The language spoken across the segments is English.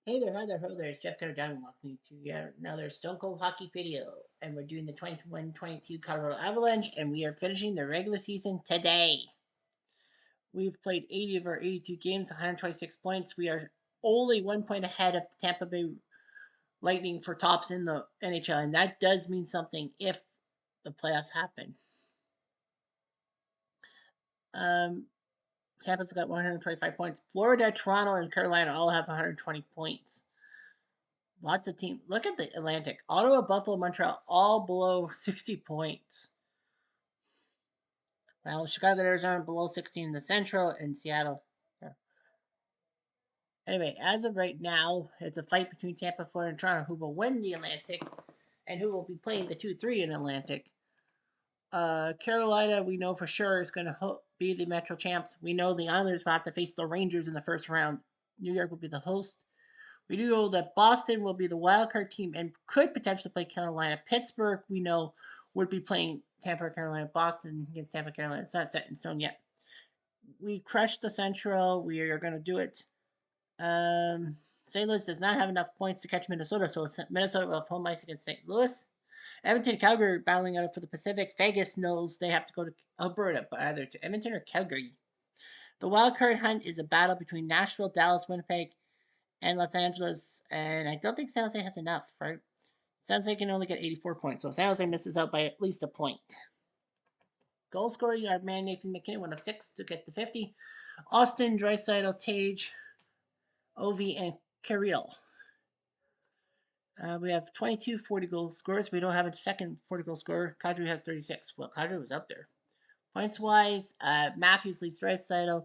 Hey there, hi there, hello there. It's Jeff Cutter Diamond welcoming to yet another Stone Cold Hockey video. And we're doing the 21-22 Colorado Avalanche, and we are finishing the regular season today. We've played 80 of our 82 games, 126 points. We are only 1 point ahead of the Tampa Bay Lightning for tops in the NHL, and that does mean something if the playoffs happen. Um, Tampa's got 125 points. Florida, Toronto, and Carolina all have 120 points. Lots of teams. Look at the Atlantic. Ottawa, Buffalo, Montreal, all below 60 points. Well, Chicago, Arizona, below 16 in the Central, and Seattle. Yeah. Anyway, as of right now, it's a fight between Tampa, Florida, and Toronto, who will win the Atlantic, and who will be playing the 2-3 in Atlantic. Carolina, we know for sure is going to be the Metro champs. We know the Islanders will have to face the Rangers in the first round. New York will be the host. We do know that Boston will be the wildcard team and could potentially play Carolina. Pittsburgh, we know, would be playing Tampa, Carolina. Boston against Tampa, Carolina. It's not set in stone yet. We crushed the Central. We are going to do it. St. Louis does not have enough points to catch Minnesota, so Minnesota will have home ice against St. Louis. Edmonton, Calgary battling out for the Pacific. Vegas knows they have to go to Alberta, but either to Edmonton or Calgary. The wild card hunt is a battle between Nashville, Dallas, Winnipeg, and Los Angeles, and I don't think San Jose has enough, right? San Jose can only get 84 points, so San Jose misses out by at least a point. Goal scorer, you have man Nathan McKinnon, 1 of 6 to get to 50. Austin, Draisaitl, Tage, Ovi, and Kirill. We have 22 40 goal scorers. We don't have a second 40 goal scorer. Kadri has 36. Well, Kadri was up there. Points wise, Matthews leads Draisaitl.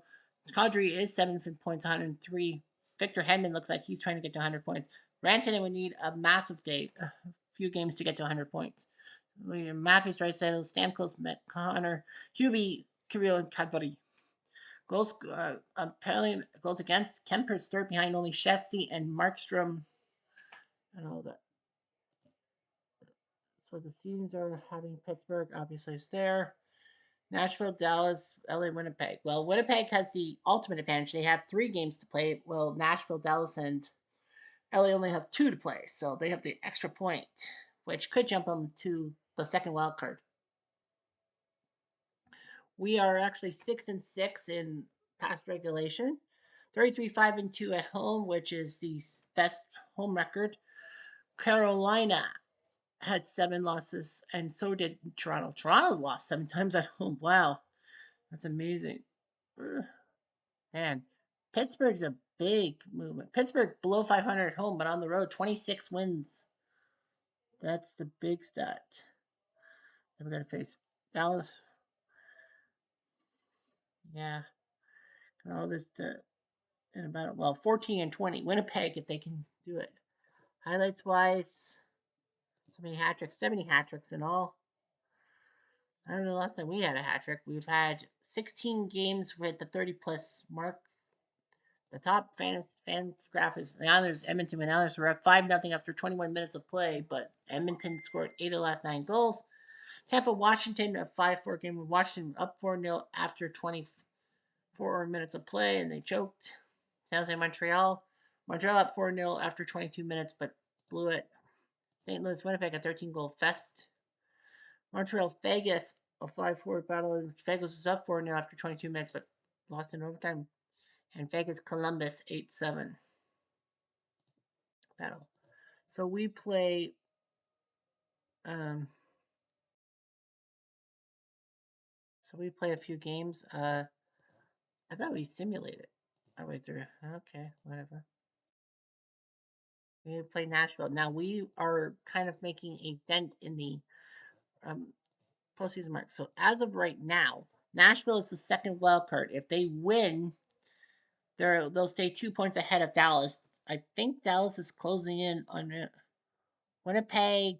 Kadri is 7 points, 103. Victor Hedman looks like he's trying to get to 100 points. Rantanen would need a massive day, a few games to get to 100 points. Matthews, Draisaitl, Stamkos, Connor, Hubie, Kirill, and Kadri. Goals, apparently goals against. Kemper's third behind only Shesty and Markstrom and all that. So the scenes are having Pittsburgh, obviously, is there. Nashville, Dallas, LA, Winnipeg. Well, Winnipeg has the ultimate advantage. They have 3 games to play. Well, Nashville, Dallas, and LA only have 2 to play, so they have the extra point, which could jump them to the second wild card. We are actually 6-6 in past regulation. 33-5-2 at home, which is the best home record. Carolina had 7 losses, and so did Toronto. Toronto lost 7 times at home. Wow, that's amazing. Man, Pittsburgh's a big movement. Pittsburgh below 500 at home, but on the road, 26 wins. That's the big stat. Then we're going to face Dallas. Yeah, and all this in about, well, 14-20. Winnipeg, if they can do it. Highlights wise, so many hat tricks, 70 hat tricks in all. I don't know the last time we had a hat trick. We've had 16 games with the 30 plus mark. The top fan graph is the Islanders. Edmonton and Islanders were up 5-0 after 21 minutes of play, but Edmonton scored 8 of the last 9 goals. Tampa, Washington, a 5-4 game with Washington up 4-0 after 24 minutes of play, and they choked. San Jose, Montreal. Montreal up 4-0 after 22 minutes, but blew it. St. Louis, Winnipeg, a 13-goal fest. Montreal, Vegas, a 5-4 battle. Vegas was up 4-0 after 22 minutes, but lost in overtime. And Vegas, Columbus, 8-7 battle. So we play. Um, so we play a few games. I thought we simulated our way through. Okay, whatever. We play Nashville. Now we are kind of making a dent in the um, postseason mark. So as of right now, Nashville is the second wild card. If they win, they'll stay 2 points ahead of Dallas. I think Dallas is closing in on it. Winnipeg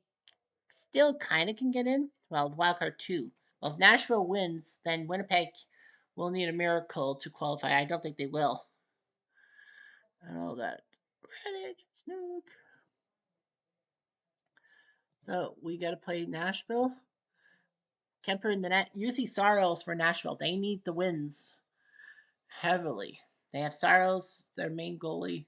still kind of can get in. Well, the wild card 2. Well, if Nashville wins, then Winnipeg will need a miracle to qualify. I don't think they will. And all that. Reddit, Snook. So we got to play Nashville. Kemper in the net. Usually Saros for Nashville. They need the wins heavily. They have Saros, their main goalie.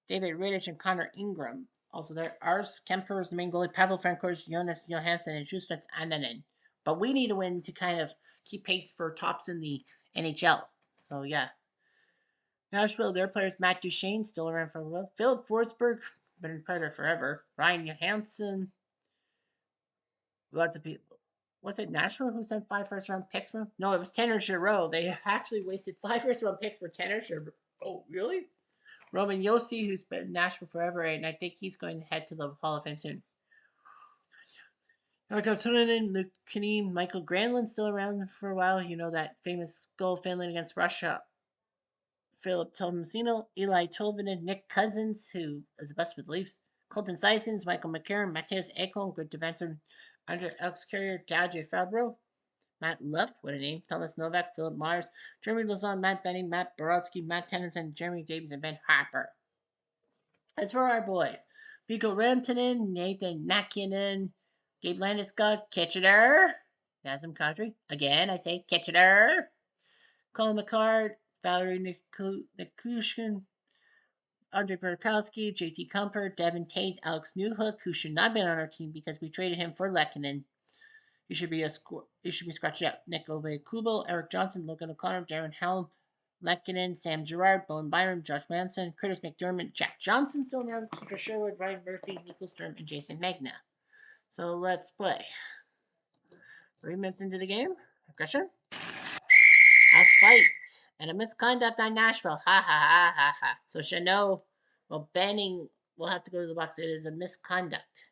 David Riddich and Connor Ingram. Also there, Ars Kemper is the main goalie, Pavel Francouz, Jonas Johansson, and Justus Annanen. But we need a win to kind of keep pace for tops in the NHL. So yeah. Nashville, their players, Matt Duchene, still around for a while. Philip Forsberg, been in Predator forever. Ryan Johansson, lots of people. Was it Nashville who sent 5 first-round picks from? No, it was Tanner Giroux. They actually wasted 5 first-round picks for Tanner Giroux. Oh, really? Roman Yossi, who's been in Nashville forever, and I think he's going to head to the Hall of Fame soon. Tunanen, Luke Kaneem, Michael Granlund still around for a while. You know that famous goal Finland against Russia. Philip Tomasino, Eli Tolvanen, Nick Cousins, who is the best with the Leafs. Colton Sissons, Michael McCarron, Matthias Ekholm, good defenseman. Andre Alex Carrier, Dodger Fabro. Matt Luff, what a name. Thomas Novak, Philip Myers, Jeremy Lauzon, Matt Benning, Matt Borodsky, Matt Tennyson, Jeremy Davies, and Ben Harper. As for our boys, Mikko Rantanen, Nathan Nakinen, Gabe Landeskog, Kitchener, Nazem Kadri. Again, I say Kitchener. Colin McCart, Valerie Nikushkin, Andre Burakovsky, JT Comfort, Devin Tays, Alex Newhook, who should not have been on our team because we traded him for Lehkonen. He should be scratched out. Nick Kubel, Eric Johnson, Logan O'Connor, Darren Helm, Lehkonen, Sam Girard, Bowen Byram, Josh Manson, Curtis McDermott, Jack Johnson still around, Peter Sherwood, Ryan Murphy, Nico Sturm, and Jason Magna. So let's play. 3 minutes into the game. Aggression. A fight. And a misconduct on Nashville. Ha ha ha ha ha. So Chanot, well, Benning will have to go to the box. It is a misconduct.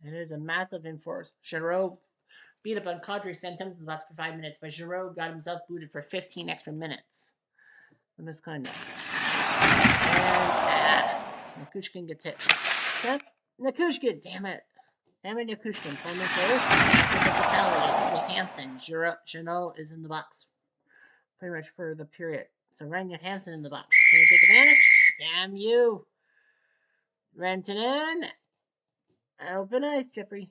It is a massive enforce. Giroux beat up on Kadri, sent him to the box for 5 minutes, but Giroux got himself booted for 15 extra minutes. The misconduct. And Nikushkin gets hit. That's Nikushkin, damn it. Damn it, Nikushkin. 4 minutes later, after the penalty against Johansson, Chanot is in the box. Pretty much for the period. So Ryan Johansson in the box. Can we take advantage? Damn you. Rantanen. Open ice, Jeffrey.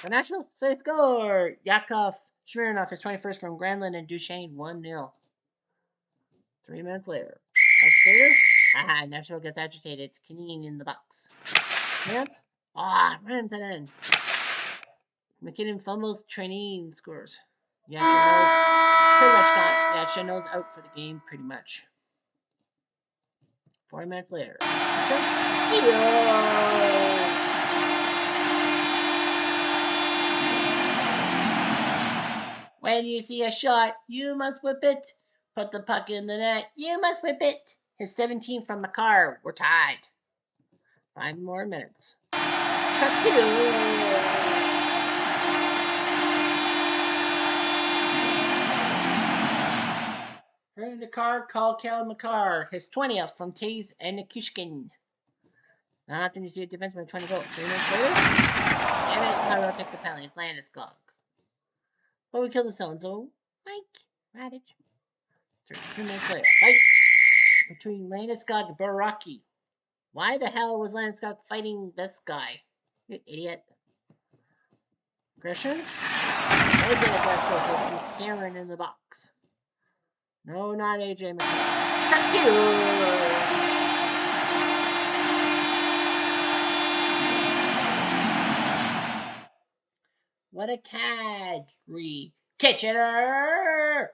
The Nationals say score. Yakov Smirnov is 21st from Granlund and Duchene 1-0. 3 minutes later. Aha, Nashville gets agitated. It's Kaneen in the box. Chance? Rantanen. McKinnon fumbles, Traineen scores. Yeah, pretty much not. Yeah, Chanot's out for the game, pretty much. 40 minutes later. When you see a shot, you must whip it. Put the puck in the net, you must whip it. His 17 from Makar. We're tied. 5 more minutes. Turn the card, call Cal Makar. His 20th from Taze and Nikushkin. Not often you see a defenseman with 20 goals. 3 minutes later, damn it, Colorado takes the penalty. It's Landeskog. But we kill the so-and-so. Mike Radich. 3 minutes later, fight between Landeskog and Baraki. Why the hell was Landeskog fighting this guy? You idiot. Aggression? AJ aggressive with Cameron in the box. No, not AJ McCarron. Fuck you! What a Kadri. Kitchener!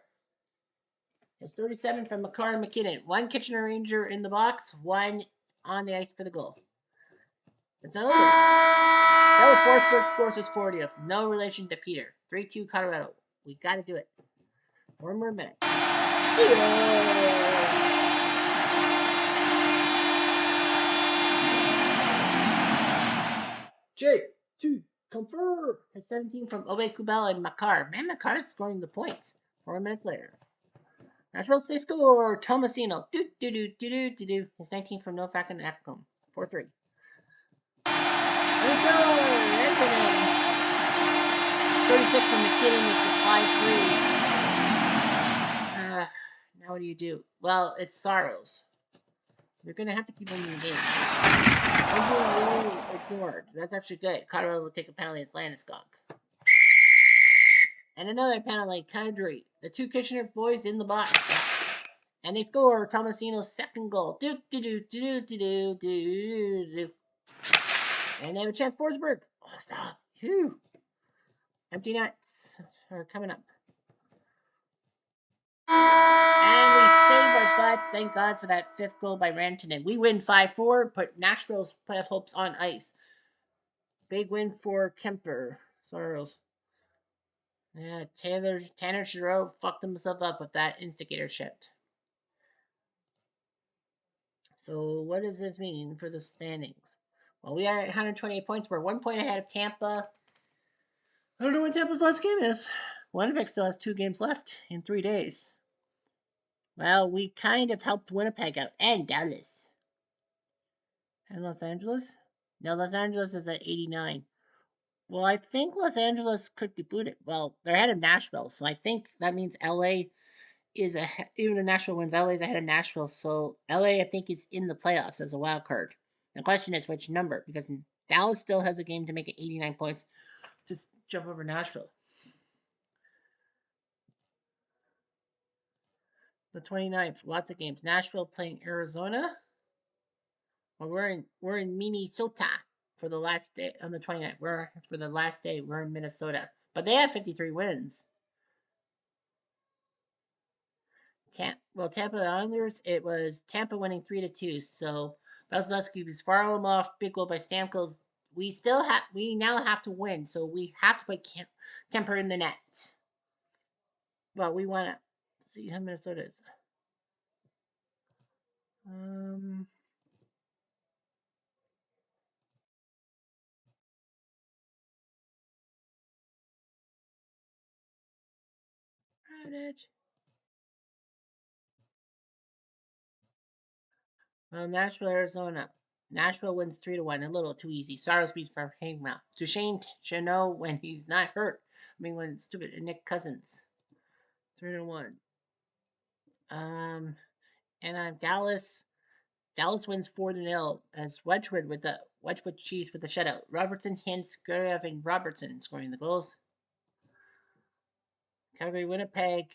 It's 37 from Makar and McKinnon. 1 Kitchener Ranger in the box, 1 on the ice for the goal. It's not over. Taylor Forsberg scores his 40th. No relation to Peter. 3-2 Colorado. We gotta do it. 1 more minute. J2 confirm. His 17 from Obe Kubel and Makar. Man, Makar is scoring the points. 4 minutes later. Nashville they score. Tomasino. Do. His 19 from Novak and Ekholm. 4-3. Let's go! Rantanen. 36 from McKinnon makes it 5-3. Now what do you do? Well, it's Saros. You're going to have to keep winning the game. Ignored. That's actually good. Colorado will take a penalty. It's Landeskog. And another penalty. Kadri. The 2 Kitchener boys in the box. And they score Tomasino's second goal. Do do do do do do do do. And they have a chance. Forsberg. Oh, stop. Phew. Empty nets are coming up. And we save our butts. Thank God for that fifth goal by Rantanen. We win 5-4, put Nashville's playoff hopes on ice. Big win for Kemper. Sorrows. Yeah, Tanner Giroux fucked himself up with that instigator shift. So what does this mean for the standings? Well, we are at 128 points. We're 1 point ahead of Tampa. I don't know when Tampa's last game is. Winnipeg still has 2 games left in 3 days. Well, we kind of helped Winnipeg out and Dallas. And Los Angeles? No, Los Angeles is at 89. Well, I think Los Angeles could be booted. Well, they're ahead of Nashville, so I think that means LA is even if Nashville wins, LA is ahead of Nashville. So LA, I think, is in the playoffs as a wild card. The question is which number, because Dallas still has a game to make it 89 points to jump over Nashville. The 29th, lots of games. Nashville playing Arizona. Well, we're in Minnesota for the last day on the 29th. For the last day we're in Minnesota, but they have 53 wins. Tampa Islanders. It was Tampa winning 3-2. So Vasilevsky was Varlamov, big goal by Stamkos. We now have to win, so we have to put Kemper in the net. Well, we want to see how Minnesota is. Well, Nashville, Arizona. Nashville wins 3-1. A little too easy. Saros beats for Hangmouth. Duchesne Chanot when he's not hurt. I mean, when stupid Nick Cousins. 3-1. And I'm Dallas. Dallas wins 4-0 as Wedgwood Chiefs with the shutout. Robertson, Hintz, Gurev, and Robertson scoring the goals. Calgary, Winnipeg.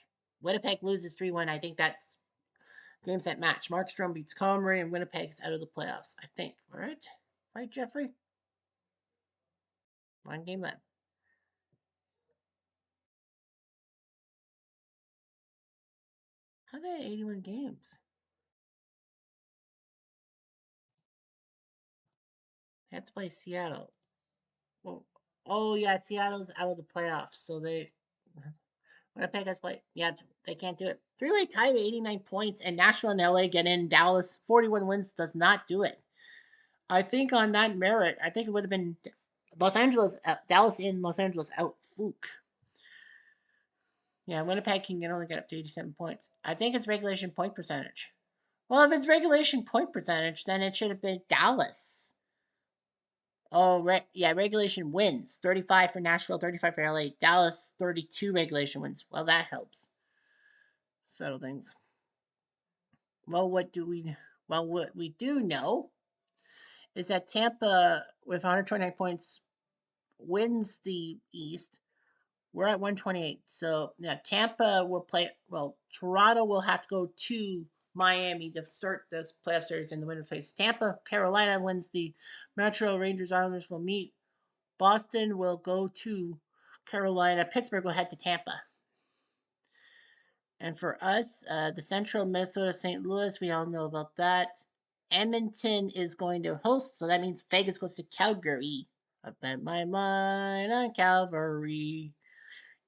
Winnipeg loses 3-1. I think that's games that match. Markstrom beats Comrie, and Winnipeg's out of the playoffs. I think. All right? Right, Jeffrey? 1 game left. How they had 81 games? They have to play Seattle. Well, oh yeah, Seattle's out of the playoffs, so Winnipeg has played. Yeah, they can't do it. Three-way tie with 89 points, and Nashville and LA get in. Dallas 41 wins does not do it. I think on that merit, I think it would have been Dallas in, Los Angeles out. Fluke. Yeah, Winnipeg can only get up to 87 points. I think it's regulation point percentage. Well, if it's regulation point percentage, then it should have been Dallas. Oh, yeah, regulation wins. 35 for Nashville, 35 for LA. Dallas, 32 regulation wins. Well, that helps settle things. Well, what we do know is that Tampa, with 129 points, wins the East. We're at 128. So, yeah, Tampa will play. Well, Toronto will have to go to Miami to start this playoff series in the winter phase. Tampa, Carolina wins the Metro. Rangers, Islanders will meet. Boston will go to Carolina. Pittsburgh will head to Tampa. And for us, the Central, Minnesota, St. Louis, we all know about that. Edmonton is going to host, so that means Vegas goes to Calgary. I bet my mind on Calvary.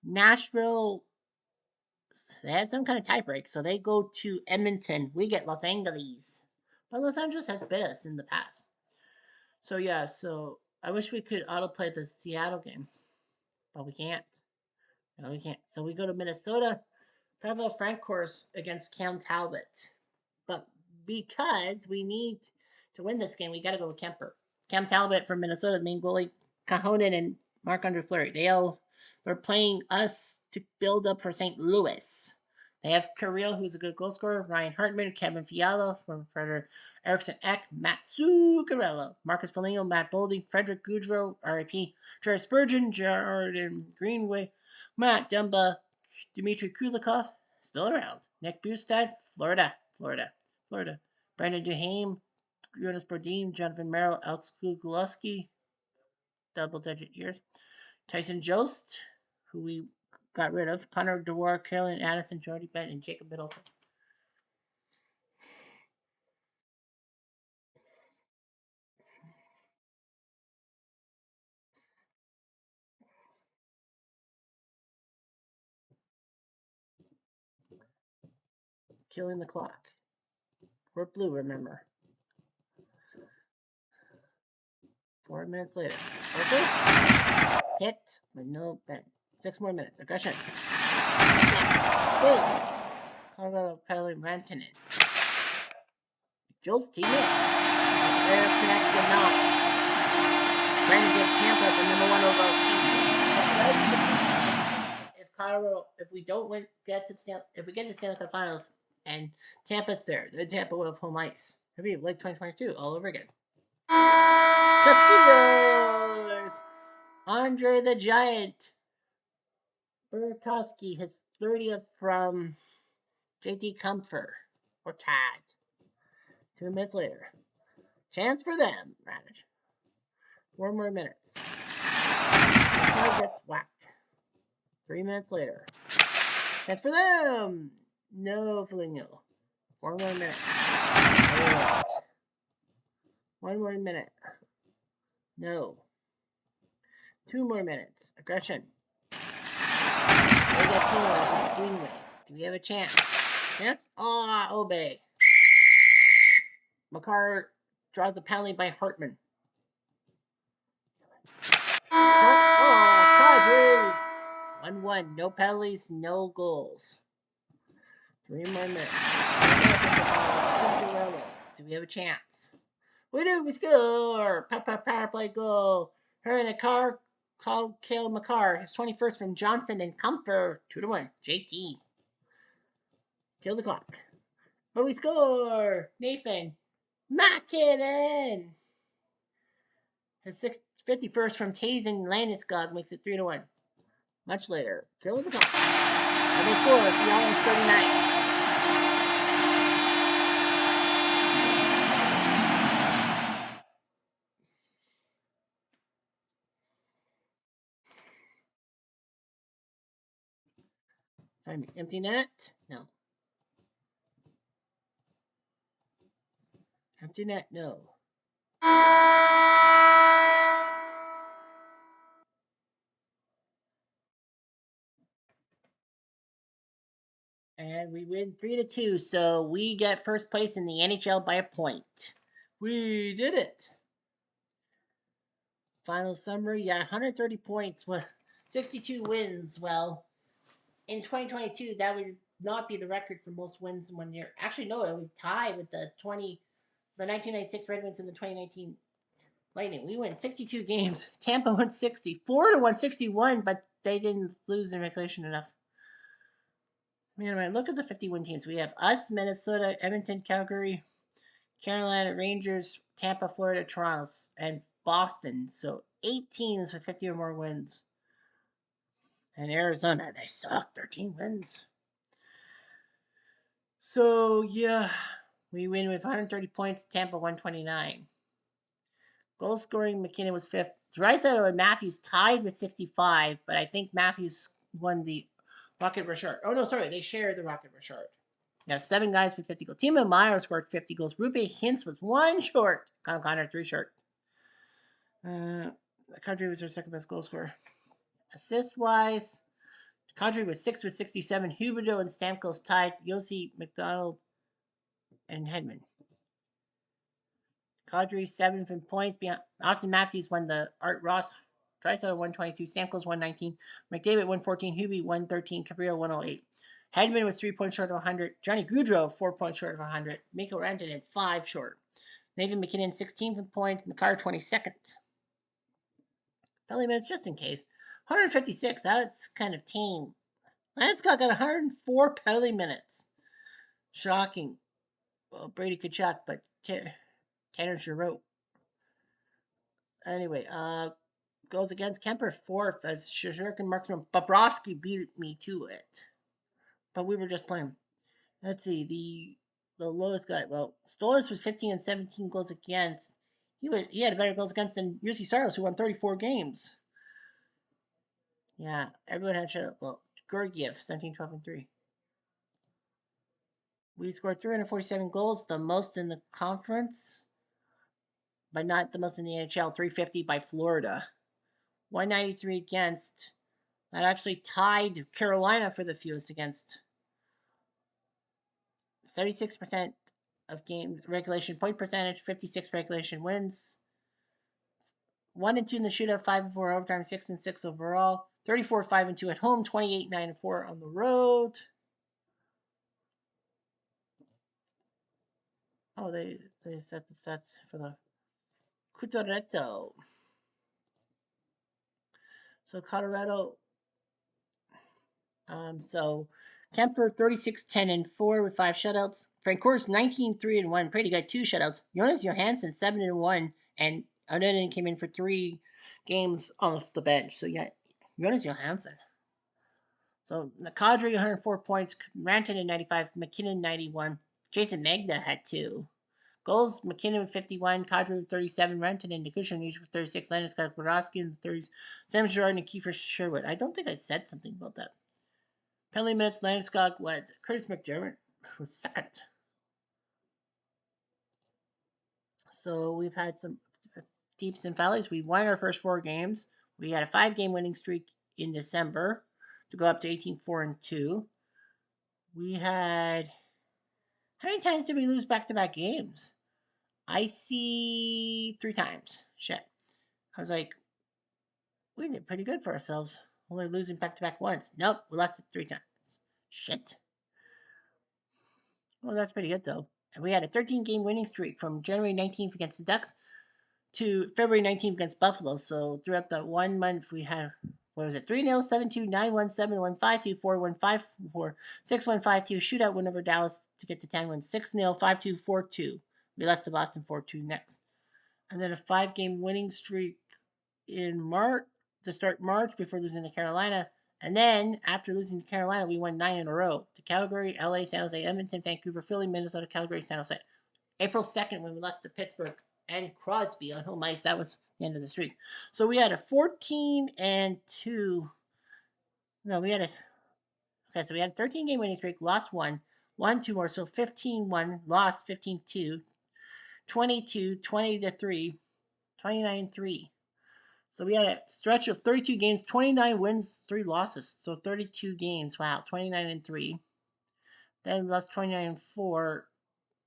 Nashville, they had some kind of tiebreak, so they go to Edmonton. We get Los Angeles. But Los Angeles has bit us in the past. So, yeah, so I wish we could autoplay the Seattle game, but we can't. No, we can't. So we go to Minnesota. Pavel Francouz against Cam Talbot. But because we need to win this game, we got to go with Kemper. Cam Talbot from Minnesota, the main goalie, Cahonen and Marc-Andre Fleury. They're playing us to build up for St. Louis. They have Kirill, who's a good goal scorer, Ryan Hartman, Kevin Fiala from Predator, Eriksson Ek, Matt Zuccarello, Marcus Foligno, Matt Boldy, Frederick Goudreau, RIP, Jared Spurgeon, Jordan Greenway, Matt Dumba, Dmitry Kulikov, still around. Nick Bustad, Florida. Brandon Duhame, Jonas Brodin, Jonathan Merrill, Alex Gugulowski, double-digit years. Tyson Jost, who we got rid of. Connor DeWar, Caroline Addison, Jody Bent, and Jacob Middleton. Killing the clock. We're blue, remember. 4 minutes later. Okay. Hit with no bend. 6 more minutes. Aggression. Wait. Colorado pedaling Rantanen. Jules team up. Air connected not. Trying to get Tampa the number 1 overall team. If Colorado, if we don't win, if we get to Stanley Cup Finals and Tampa's there, then Tampa will have home ice. It'll be like 2022 all over again. The Steelers! Andre the Giant Burakovsky, his 30th from JT Comfort, or tied. 2 minutes later. Chance for them, Radish. 4 more minutes. The car gets whacked. 3 minutes later. Chance for them! No, Foligno. 4 more minutes. 1 more minute. No. 2 more minutes. Aggression. They get penalized. Greenway. Do we have a chance? Chance? Obey. Makar draws a penalty by Hartman. Kadri! 1-1. No penalties, no goals. 3 more minutes. Do we have a chance? We do. We score. Power play goal. Her in a car called Cale Makar. His 21st from Johnson and Comfort. 2-1. JT. Kill the clock. But we score. Nathan MacKinnon. His 51st from Tazen Landeskog makes it 3-1. Much later. Kill the clock. And they score. It's the Islanders 39. Empty net? No. Empty net? No. And we win 3-2, so we get first place in the NHL by a point. We did it. Final summary, 130 points with 62 wins. Well, in 2022, that would not be the record for most wins in 1 year. Actually, no, it would tie with the 1996 Red Wings and the 2019 Lightning. We win 62 games. Tampa won 60. Florida won 61, but they didn't lose in regulation enough. Man, look at the 51 teams. We have us, Minnesota, Edmonton, Calgary, Carolina, Rangers, Tampa, Florida, Toronto, and Boston. So 8 teams with 50 or more wins. And Arizona, they suck. 13 wins. So, yeah, we win with 130 points. Tampa, 129. Goal scoring, McKinnon was 5th. Draisaitl and Matthews tied with 65, but I think Matthews won the Rocket Richard. Oh, no, sorry. They shared the Rocket Richard. Yeah, 7 guys with 50 goals. Timo Meier scored 50 goals. Rupe Hintz was 1 short. Kyle Connor, 3 short. Kadri was our second best goal scorer. Assist-wise, Kadri was 6 with 67. Huberdeau and Stamkos tied. Yossi, McDonald, and Hedman. Kadri, 7 points. Austin Matthews won the Art Ross. Draisaitl 122. Stamkos 119. McDavid 114. Hubie 113. Cabrillo 108. Hedman was 3 points short of 100. Johnny Gaudreau 4 points short of 100. Mikko Rantanen 5 short. Nathan MacKinnon 16 points. Makar 22nd. Penalty minutes just in case. 156. That's kind of tame. Landeskog got 104 penalty minutes. Shocking. Well, Brady Tkachuk, but Tanner Giroux. Anyway, goes against Kemper 4th as Shazurk and Markstrom. Bobrovsky beat me to it. but we were just playing. Let's see the lowest guy. Well, Stolarz was 15 and 17 goals against. He had a better goals against than UC Saros, who won 34 games. Yeah, everyone had shut. Well, Georgiev 17, 12, and 3. We scored 347 goals, the most in the conference, but not the most in the NHL. 350 by Florida. 193 against. That actually tied Carolina for the fewest against. 76% of game regulation point percentage, 56 regulation wins. 1 and 2 in the shootout, 5 and 4 overtime, 6 and 6 overall. 34, 5 and 2 at home, 28, 9 and 4 on the road. Oh, they set the stats for the Cutoretto. So Colorado. So Kemper 36, 10 and 4 with 5 shutouts. Francour's 19, 3 and 1, pretty good, 2 shutouts. Jonas Johansson 7 and 1, and Odenin came in for 3 games off the bench. So yeah, Jonas Johansson. So the Kadri 104 points, Rantanen 95, McKinnon 91, Jason Magda had 2. Goals, McKinnon with 51, Kadri with 37, Rantanen, Nikushin with 36, Landeskog, Borowski in the 30s, Sam Girard, and Kiefer Sherwood. I don't think I said something about that. Penalty minutes, Landeskog led. Curtis McDermott was second. So we've had some deeps and valleys. We won our first 4 games. We had a 5-game winning streak in December to go up to 18, 4 and 2. We had. How many times did we lose back-to-back games? I see 3 times. Shit. I was like, we did pretty good for ourselves. Only losing back-to-back once. Nope, we lost it 3 times. Shit. Well, that's pretty good, though. And we had a 13-game winning streak from January 19th against the Ducks to February 19th against Buffalo. So throughout the 1 month, we had, what was it, 3-0, 7-2, 9-1, 7-1, 5-2, 4-1, 5-4, 6-1, 5-2, shootout win over Dallas to get to 10-1, 6-0, 5-2, 4-2. We lost to Boston 4-2 next. And then a 5-game winning streak in March, to start March before losing to Carolina. And then after losing to Carolina, we won 9 in a row to Calgary, LA, San Jose, Edmonton, Vancouver, Philly, Minnesota, Calgary, San Jose. April 2nd, when we lost to Pittsburgh and Crosby on home ice, that was the end of the streak. So we had a 14 and 2. No, we had a. Okay, so we had a 13-game winning streak, lost 1, won 2 more, so 15-1, lost 15-2, 22, 20-3, 29-3. So we had a stretch of 32 games, 29 wins, 3 losses. So 32 games. Wow, 29-3. Then we lost 29-4,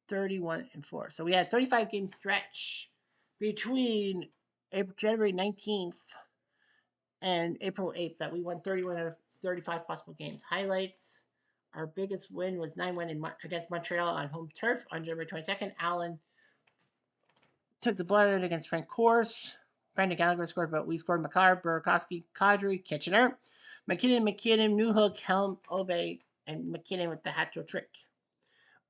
31-4. So we had a 35-game stretch between January 19th and April 8th that we won 31 out of 35 possible games. Highlights. Our biggest win was 9-1 against Montreal on home turf on January 22nd. Allen took the blood out against Frank Course. Brandon Gallagher scored, but we scored Makar, Burakovsky, Kadri, Kitchener, McKinnon, Newhook, Helm, Obe, and McKinnon with the hat trick.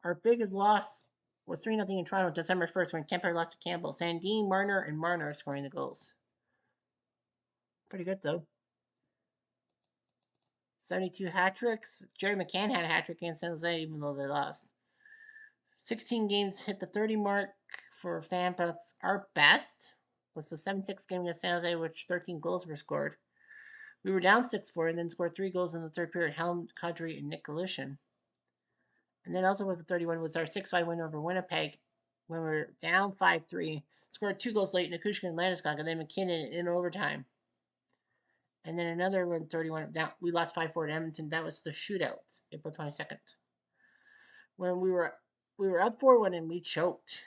Our biggest loss was 3-0 in Toronto, December 1st, when Kemper lost to Campbell. Sandin, Marner, and Marner scoring the goals. Pretty good, though. 72 hat tricks. Jerry McCann had a hat trick against San Jose, even though they lost. 16 games hit the 30 mark for Fanbucks. Our best was the 7-6 game against San Jose, which 13 goals were scored. We were down 6-4 and then scored 3 goals in the third period. Helm, Kadri, and Nick Galushin. And then also with the 31 was our 6-5 win over Winnipeg when we were down 5-3. Scored 2 goals late, Nikushin and Landeskog, and then McKinnon in overtime. And then another one, 31. Down, we lost 5-4 at Edmonton. That was the shootout, April 22nd. When we were up 4-1 and we choked.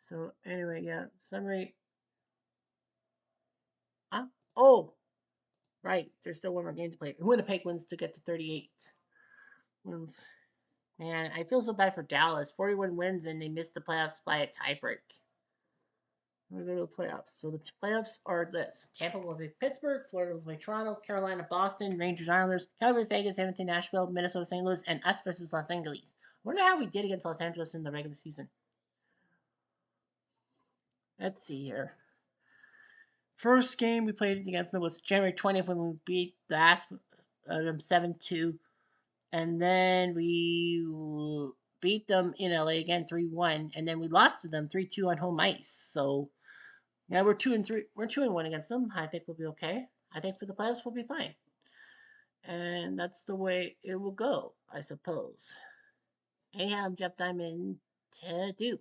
So anyway, yeah, summary. Oh, right. There's still one more game to play. Winnipeg wins to get to 38 wins. Man, I feel so bad for Dallas. 41 wins and they missed the playoffs by a tiebreak. We go to the playoffs. So the playoffs are this: Tampa will play Pittsburgh, Florida will play Toronto, Carolina, Boston, Rangers, Islanders, Calgary, Vegas, Edmonton, Nashville, Minnesota, St. Louis, and us versus Los Angeles. I wonder how we did against Los Angeles in the regular season. Let's see here. First game we played against them was January 20th when we beat the them 7-2, and then we beat them in LA again 3-1, and then we lost to them 3-2 on home ice. So yeah, we're 2-3. We're 2-1 against them. I think we'll be okay. I think for the playoffs we'll be fine, and that's the way it will go, I suppose. Anyhow, I'm Jeff Diamond to do.